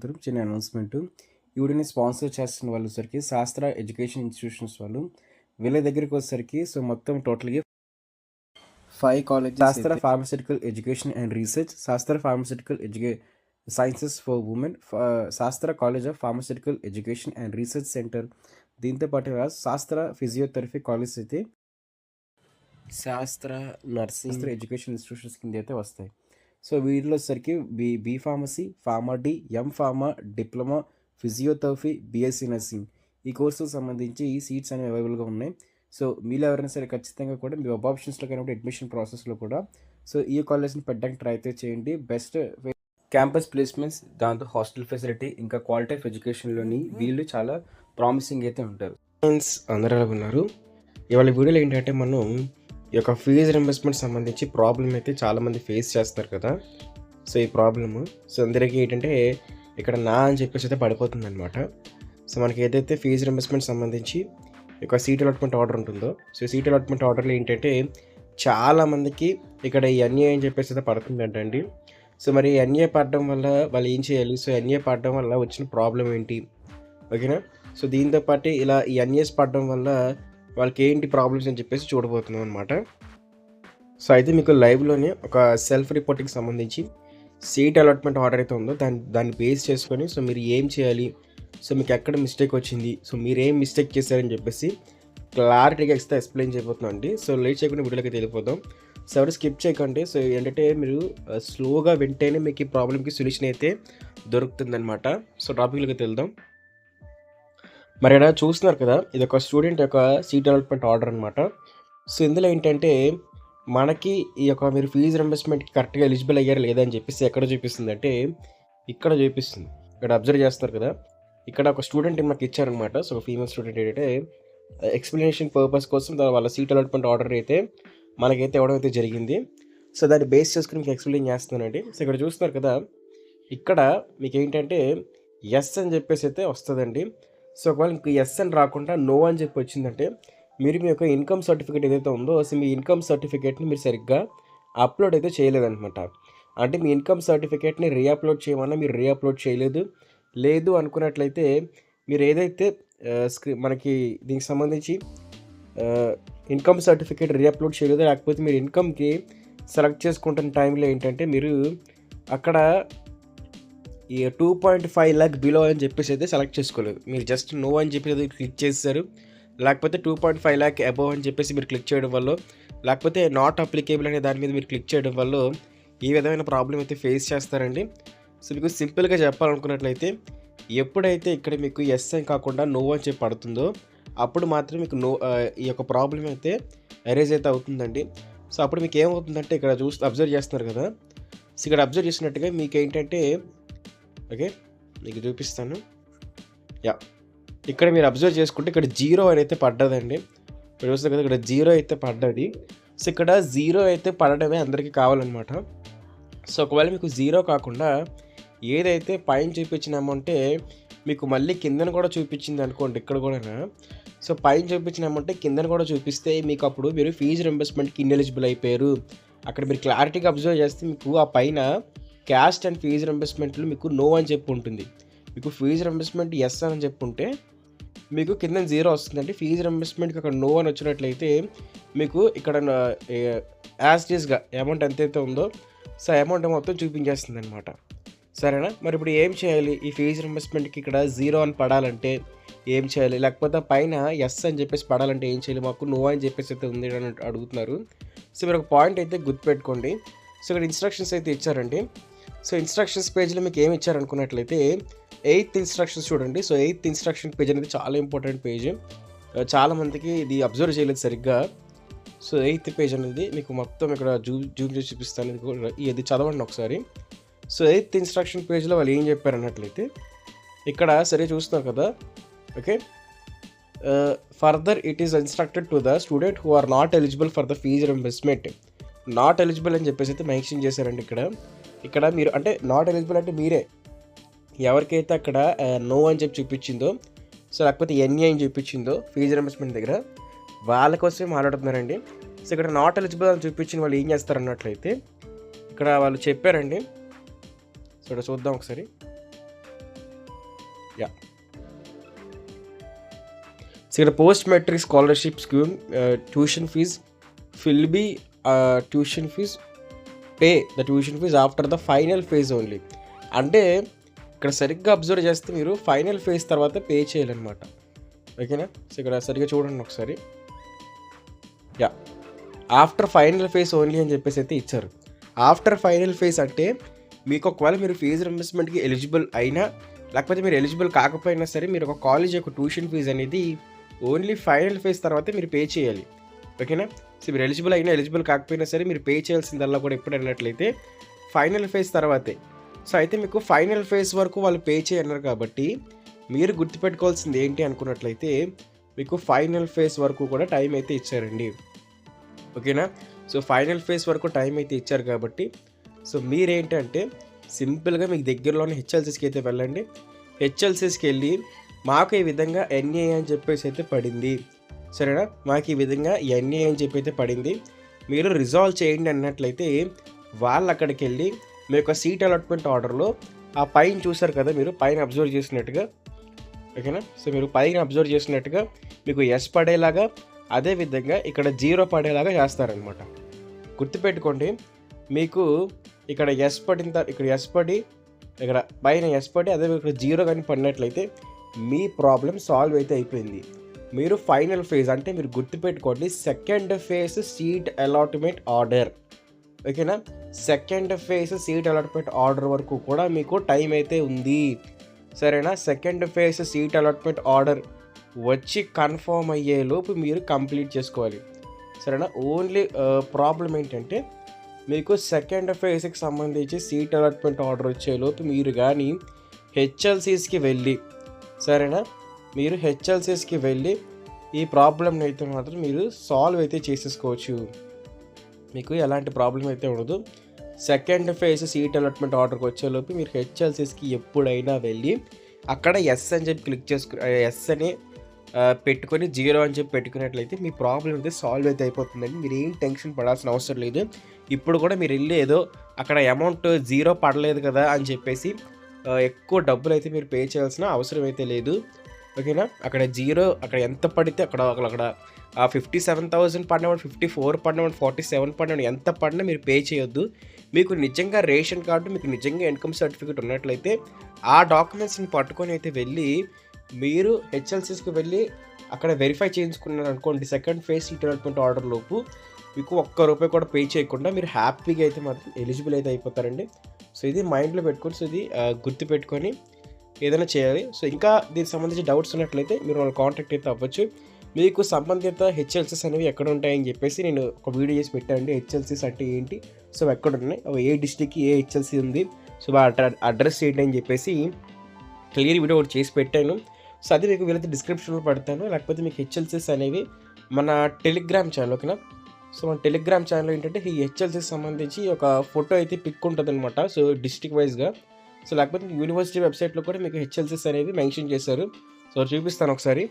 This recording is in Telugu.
నమస్కారం. చిన్న అనౌన్స్‌మెంటు. ఈ వీడియోని స్పాన్సర్ చేస్తున్న వాళ్ళు వచ్చేసరికి శాస్త్ర ఎడ్యుకేషన్ ఇన్‌స్టిట్యూషన్స్ వాళ్ళు. వీళ్ళ దగ్గరికొచ్చేసరికి మొత్తం టోటల్‌గా 5 కాలేజెస్ శాస్త్ర ఫార్మాస్యూటికల్ ఎడ్యుకేషన్ అండ్ రీసెర్చ్, శాస్త్ర ఫార్మాస్యూటికల్ సైన్సెస్ ఫర్ వుమెన్, శాస్త్ర college of pharmaceutical education and research centre. దీంతో పాటుగా శాస్త్ర ఫిజియోథెరపీ కాలేజ్ అయితే శాస్త్ర నర్సింగ్ ఎడ్యుకేషన్ ఇన్‌స్టిట్యూషన్స్ కింద అయితే వస్తాయి. సో వీటిలో వచ్చేసరికి B pharmacy, pharma D, M pharma, diploma, physiotherapy, BSc nursing ఈ కోర్సులకు సంబంధించి ఈ సీట్స్ అనేవి అవైలబుల్గా ఉన్నాయి. సో మీలో ఎవరైనా సరే ఖచ్చితంగా కూడా మీ వెబ్ ఆప్షన్స్లో కానీ అడ్మిషన్ ప్రాసెస్లో కూడా సో ఈ కాలేజ్ని పెట్టడానికి ట్రై అయితే చేయండి. బెస్ట్ క్యాంపస్ ప్లేస్మెంట్స్, దాంతో హాస్టల్ ఫెసిలిటీ, ఇంకా క్వాలిటీ ఆఫ్ ఎడ్యుకేషన్లోని వీళ్ళు చాలా ప్రామిసింగ్ అయితే ఉంటారు. ఫ్రెండ్స్ అందరూ ఎలా ఉన్నారు? ఇవాళ వీడియోలో ఏంటంటే మనం ఈ యొక్క ఫీజు రింబర్స్మెంట్ సంబంధించి ప్రాబ్లం అయితే చాలామంది ఫేస్ చేస్తారు కదా. సో ఈ ప్రాబ్లము సో అందరికీ ఏంటంటే ఇక్కడ నా అని చెప్పేసి అయితే పడిపోతుంది అనమాట. సో మనకి ఏదైతే ఫీజు రింబర్స్మెంట్ సంబంధించి ఈ యొక్క సీట్ అలాట్మెంట్ ఆర్డర్ ఉంటుందో, సో సీట్ అలాట్మెంట్ ఆర్డర్లో ఏంటంటే చాలామందికి ఇక్కడ ఈ ఎన్ఏ అని చెప్పేసి అయితే పడుతుందంటండి. సో మరి ఎన్ఏ పడడం వల్ల వాళ్ళు ఏం చేయాలి? సో ఎన్ఏ పడడం వల్ల వచ్చిన ప్రాబ్లం ఏంటి? ఓకేనా. సో దీంతో పాటు ఇలా ఈ ఎన్ఏస్ పడడం వల్ల వాళ్ళకి ఏంటి ప్రాబ్లమ్స్ అని చెప్పేసి చూడబోతున్నాం అనమాట. సో అయితే మీకు లైవ్లోనే ఒక సెల్ఫ్ రిపోర్టింగ్కి సంబంధించి సీట్ అలాట్మెంట్ ఆర్డర్ అయితే ఉందో దాన్ని బేస్ చేసుకొని సో మీరు ఏం చేయాలి, సో మీకు ఎక్కడ మిస్టేక్ వచ్చింది, సో మీరు ఏం మిస్టేక్ చేశారని చెప్పేసి క్లారిటీగా ఎక్స్ప్లెయిన్ చేయబోతున్నాం అండి. సో లేట్ చేయకుండా వీడియోకి వెళ్ళిపోదాం. సో ఎవరు స్కిప్ చేయకండి. సో ఏంటంటే మీరు స్లోగా వింటేనే మీకు ఈ ప్రాబ్లమ్కి సొల్యూషన్ అయితే దొరుకుతుందన్నమాట. సో టాపిక్లోకి వెళ్దాం. మరి ఇక్కడ చూస్తున్నారు కదా, ఇది ఒక స్టూడెంట్ యొక్క సీట్ అలాట్మెంట్ ఆర్డర్ అనమాట. సో ఇందులో ఏంటంటే మనకి ఈ యొక్క మీరు ఫీజు రింబర్స్మెంట్కి కరెక్ట్గా ఎలిజిబుల్ అయ్యారా లేదా అని చెప్పేసి ఎక్కడ చూపిస్తుంది అంటే ఇక్కడ చూపిస్తుంది. ఇక్కడ అబ్జర్వ్ చేస్తారు కదా, ఇక్కడ ఒక స్టూడెంట్ మనకి ఇచ్చారనమాట. సో ఫీమేల్ స్టూడెంట్ ఏంటంటే ఎక్స్ప్లెనేషన్ పర్పస్ కోసం వాళ్ళ సీట్ అలాట్మెంట్ ఆర్డర్ అయితే మనకైతే ఇవ్వడం అయితే జరిగింది. సో దాన్ని బేస్ చేసుకుని మీకు ఎక్స్ప్లెయిన్ చేస్తున్నానండి. సో ఇక్కడ చూస్తున్నారు కదా, ఇక్కడ మీకు ఏంటంటే ఎస్ అని చెప్పేసి అయితే వస్తుందండి. సో ఒకవేళ మీకు ఎస్ అని రాకుండా నో అని చెప్పి వచ్చిందంటే మీరు మీ యొక్క ఇన్కమ్ సర్టిఫికేట్ ఏదైతే ఉందో సో మీ ఇన్కమ్ సర్టిఫికేట్ని మీరు సరిగ్గా అప్లోడ్ అయితే చేయలేదన్నమాట. అంటే మీ ఇన్కమ్ సర్టిఫికేట్ని రీఅప్లోడ్ చేయమన్నా మీరు రీఅప్లోడ్ లేదు అనుకున్నట్లయితే మీరు ఏదైతే మనకి దీనికి సంబంధించి ఇన్కమ్ సర్టిఫికేట్ రీఅప్లోడ్ చేయలేదు, లేకపోతే మీరు ఇన్కమ్కి సెలెక్ట్ చేసుకుంటున్న టైంలో ఏంటంటే మీరు అక్కడ ఈ 2.5 lakh బిలో అని చెప్పేసి అయితే సెలెక్ట్ చేసుకోలేదు. మీరు జస్ట్ నో అని చెప్పి క్లిక్ చేశారు, లేకపోతే 2.5 lakh అబోవ్ అని చెప్పేసి మీరు క్లిక్ చేయడం వల్ల, లేకపోతే నాట్ అప్లికేబుల్ అనే దాని మీద మీరు క్లిక్ చేయడం వల్ల ఈ విధమైన ప్రాబ్లం అయితే ఫేస్ చేస్తారండి. సో మీకు సింపుల్గా చెప్పాలనుకున్నట్లయితే ఎప్పుడైతే ఇక్కడ మీకు ఎస్ అని కాకుండా నో అని చెప్పి పడుతుందో అప్పుడు మాత్రం మీకు ఈ యొక్క ప్రాబ్లం అయితే అరేజ్ అయితే అవుతుందండి. సో అప్పుడు మీకు ఏమవుతుందంటే ఇక్కడ అబ్జర్వ్ చేస్తున్నారు కదా, సో ఇక్కడ అబ్జర్వ్ చేసినట్టుగా మీకు ఏంటంటే ఓకే మీకు చూపిస్తాను. ఇక్కడ మీరు అబ్జర్వ్ చేసుకుంటే ఇక్కడ 0 అయితే పడ్డదండి. ఇక్కడ చూస్తారు కదా, ఇక్కడ 0 అయితే పడ్డది. సో ఇక్కడ 0 అయితే పడడమే అందరికీ కావాలన్నమాట. సో ఒకవేళ మీకు 0 కాకుండా ఏదైతే పైన చూపించిన అమౌంటే మీకు మళ్ళీ కిందన కూడా చూపించింది అనుకోండి, ఇక్కడ కూడా సో పైన చూపించిన అమౌంటే కిందన కూడా చూపిస్తే మీకు అప్పుడు మీరు ఫీజు రింబర్స్మెంట్కి ఇన్ఎలిజిబుల్ అయిపోయారు. అక్కడ మీరు క్లారిటీగా అబ్జర్వ్ చేస్తే మీకు ఆ పైన క్యాస్ట్ అండ్ ఫీజు రింబర్స్మెంట్లు మీకు నో అని చెప్పి ఉంటుంది. మీకు ఫీజు రింబర్స్మెంట్ ఎస్ అని చెప్పుంటే మీకు కింద 0 వస్తుందండి. ఫీజు రింబర్స్మెంట్కి అక్కడ నో అని వచ్చినట్లయితే మీకు ఇక్కడ యాజ్ ఈజ్గా అమౌంట్ ఎంతైతే ఉందో సో అమౌంట్ మొత్తం చూపించేస్తుంది అనమాట. సరేనా. మరి ఇప్పుడు ఏం చేయాలి? ఈ ఫీజు రింబర్స్మెంట్కి ఇక్కడ 0 అని పడాలంటే ఏం చేయాలి? లేకపోతే పైన ఎస్ అని చెప్పేసి పడాలంటే ఏం చేయాలి? మాకు నో అని చెప్పేసి అయితే ఉంది అని అడుగుతున్నారు. సో మీరు ఒక పాయింట్ అయితే గుర్తుపెట్టుకోండి. సో ఇక్కడ ఇన్స్ట్రక్షన్స్ అయితే ఇచ్చారండి. సో ఇన్స్ట్రక్షన్స్ పేజ్లో మీకు ఏమి ఇచ్చారనుకున్నట్లయితే 8th ఇన్స్ట్రక్షన్స్ చూడండి. సో 8th ఇన్స్ట్రక్షన్ పేజ్ అనేది చాలా ఇంపార్టెంట్ పేజ్. చాలామందికి ఇది అబ్జర్వ్ చేయలేదు సరిగ్గా. సో 8th పేజ్ అనేది మీకు మొత్తం ఇక్కడ జూమ్ చేసి చూపిస్తాను. ఇది చదవండి ఒకసారి. సో 8th ఇన్స్ట్రక్షన్ పేజ్లో వాళ్ళు ఏం చెప్పారు అన్నట్లయితే ఇక్కడ సరే చూస్తున్నారు కదా, okay. Further it is instructed to the student who are not eligible for the fee reimbursement. Not eligible అని చెప్పేసి అయితే మెన్షన్ చేశారండి. ఇక్కడ మీరు అంటే నాట్ ఎలిజిబుల్ అంటే మీరే ఎవరికైతే అక్కడ నో అని చెప్పి చూపించిందో సో లేకపోతే ఎన్ఏ అని చూపించిందో ఫీజు రింబర్స్మెంట్ దగ్గర వాళ్ళ కోసమే మాట్లాడుతున్నారండి. సో ఇక్కడ నాట్ ఎలిజిబుల్ అని చూపించిన వాళ్ళు ఏం చేస్తారు అన్నట్లయితే ఇక్కడ వాళ్ళు చెప్పారండి. సో ఇక్కడ చూద్దాం ఒకసారి. యా. సో ఇక్కడ post matric scholarship scheme tuition fee will be tuition fee pay the tuition fee after the final phase only. అంటే ఇక్కడ సరిగ్గా అబ్జర్వ్ చేస్తే మీరు ఫైనల్ ఫేజ్ తర్వాత పే చేయాలన్నమాట. ఓకేనా. సో ఇక్కడ సరిగ్గా చూడండి ఒకసారి. Yeah, after final phase only అని చెప్పేసి అయితే ఇచ్చారు. ఆఫ్టర్ ఫైనల్ ఫేజ్ అంటే మీకు ఒకవేళ మీరు ఫీజు రింబర్స్మెంట్కి ఎలిజిబుల్ అయినా లేకపోతే మీరు ఎలిజిబుల్ కాకపోయినా సరే మీరు ఒక కాలేజ్ యొక్క ట్యూషన్ ఫీజు అనేది ఓన్లీ ఫైనల్ ఫేజ్ తర్వాతే మీరు పే చేయాలి. ఓకేనా. సో మీరు ఎలిజిబుల్ అయినా ఎలిజిబుల్ కాకపోయినా సరే మీరు పే చేయాల్సిందల్లా కూడా ఎప్పుడు అన్నట్లయితే ఫైనల్ ఫేజ్ తర్వాతే. సో అయితే మీకు ఫైనల్ ఫేజ్ వరకు వాళ్ళు పే చేయన్నారు కాబట్టి మీరు గుర్తుపెట్టుకోవాల్సింది ఏంటి అనుకున్నట్లయితే మీకు ఫైనల్ ఫేజ్ వరకు కూడా టైం అయితే ఇచ్చారండి. ఓకేనా. సో ఫైనల్ ఫేజ్ వరకు టైం అయితే ఇచ్చారు కాబట్టి సో మీరేంటంటే సింపుల్గా మీకు దగ్గరలోనే హెచ్ఎల్సీస్కి అయితే వెళ్ళండి. హెచ్ఎల్సీస్కి వెళ్ళి మాకు ఈ విధంగా ఎన్ఏ అని చెప్పేసి అయితే పడింది, సరేనా, మాకు ఈ విధంగా ఎన్ఏ అని చెప్పి అయితే పడింది, మీరు రిజాల్వ్ చేయండి అన్నట్లయితే వాళ్ళు అక్కడికి వెళ్ళి మీ యొక్క సీట్ అలాట్మెంట్ ఆర్డర్లో ఆ పైన చూసారు కదా, మీరు పైన అబ్జర్వ్ చేసినట్టుగా. ఓకేనా. సో మీరు పైన అబ్జర్వ్ చేసినట్టుగా మీకు ఎస్ పడేలాగా అదేవిధంగా ఇక్కడ 0 పడేలాగా చేస్తారనమాట. గుర్తుపెట్టుకోండి, మీకు ఇక్కడ ఎస్ పడిన ఇక్కడ ఎస్ పడి ఇక్కడ పైన ఎస్ పడి అదే ఇక్కడ 0 కానీ పడినట్లయితే మీ ప్రాబ్లం సాల్వ్ అయితే అయిపోయింది. మీరు ఫైనల్ ఫేజ్ అంటే మీరు గుర్తుపెట్టుకోండి second phase seat allotment order. ఓకేనా. Second phase seat allotment order వరకు కూడా మీకు టైం అయితే ఉంది, సరేనా. Second phase seat allotment order వచ్చి కన్ఫర్మ్ అయ్యేలోపు మీరు కంప్లీట్ చేసుకోవాలి, సరేనా. ఓన్లీ ప్రాబ్లం ఏంటంటే మీకు సెకండ్ ఫేజ్కి సంబంధించి సీట్ అలాట్మెంట్ ఆర్డర్ వచ్చేలోపు మీరు కానీ హెచ్ఎల్సీస్కి వెళ్ళి, సరేనా, మీరు హెచ్ఎల్సీస్కి వెళ్ళి ఈ ప్రాబ్లమ్ని అయితే మాత్రం మీరు సాల్వ్ అయితే చేసేసుకోవచ్చు. మీకు ఎలాంటి ప్రాబ్లం అయితే ఉండదు. సెకండ్ ఫేజ్ సీట్ అలాట్మెంట్ ఆర్డర్కి వచ్చేలోపు మీరు హెచ్ఎల్సీస్కి ఎప్పుడైనా వెళ్ళి అక్కడ ఎస్ అని చెప్పి క్లిక్ చేసుకు ఎస్ అని పెట్టుకొని 0 అని చెప్పి పెట్టుకున్నట్లయితే మీ ప్రాబ్లం అయితే సాల్వ్ అయితే అయిపోతుందండి. మీరు ఏం టెన్షన్ పడాల్సిన అవసరం లేదు. ఇప్పుడు కూడా మీరు వెళ్ళి ఏదో అక్కడ అమౌంట్ 0 పడలేదు కదా అని చెప్పేసి ఎక్కువ డబ్బులు అయితే మీరు పే చేయాల్సిన అవసరం అయితే లేదు. ఓకేనా. అక్కడ 0 అక్కడ ఎంత పడితే అక్కడ 57,000 పడినప్పుడు 54 పడినప్పుడు 47 పడినప్పుడు ఎంత పడినా మీరు పే చేయొద్దు. మీకు నిజంగా రేషన్ కార్డు మీకు నిజంగా ఇన్కమ్ సర్టిఫికేట్ ఉన్నట్లయితే ఆ డాక్యుమెంట్స్ని పట్టుకొని అయితే వెళ్ళి మీరు హెచ్ఎల్సీస్కి వెళ్ళి అక్కడ వెరిఫై చేయించుకున్నారు అనుకోండి second phase seat allotment order లోపు మీకు ₹1 కూడా పే చేయకుండా మీరు హ్యాపీగా అయితే మాత్రం ఎలిజిబుల్ అయితే అయిపోతారండి. సో ఇది మైండ్లో పెట్టుకొని సో ఇది గుర్తుపెట్టుకొని ఏదైనా చేయాలి. సో ఇంకా దీనికి సంబంధించి డౌట్స్ ఉన్నట్లయితే మీరు వాళ్ళు కాంటాక్ట్ అయితే అవ్వచ్చు. మీకు సంబంధిత హెచ్ఎల్సీస్ అనేవి ఎక్కడ ఉంటాయని చెప్పేసి నేను ఒక వీడియో చేసి పెట్టానండి. హెచ్ఎల్సీస్ అంటే ఏంటి, సో ఎక్కడ ఉన్నాయి, ఏ డిస్ట్రిక్ట్కి ఏ హెచ్ఎల్సీ ఉంది, సో అడ్రస్ ఏంటి అని చెప్పేసి క్లియర్ వీడియో ఒకటి చేసి పెట్టాను. సో అది మీకు వీలైతే డిస్క్రిప్షన్లో పెడతాను. లేకపోతే మీకు హెచ్ఎల్సీస్ అనేవి మన టెలిగ్రామ్ ఛానల్, ఓకేనా. సో మన టెలిగ్రామ్ ఛానల్ ఏంటంటే ఈ హెచ్ఎల్సీకి సంబంధించి ఒక ఫోటో అయితే పిక్ ఉంటుంది అనమాట, సో డిస్ట్రిక్ట్ వైజ్గా. సో లేకపోతే యూనివర్సిటీ వెబ్సైట్లో కూడా మీకు హెచ్ఎల్సీస్ అనేవి మెన్షన్ చేశారు. సో చూపిస్తాను ఒకసారి.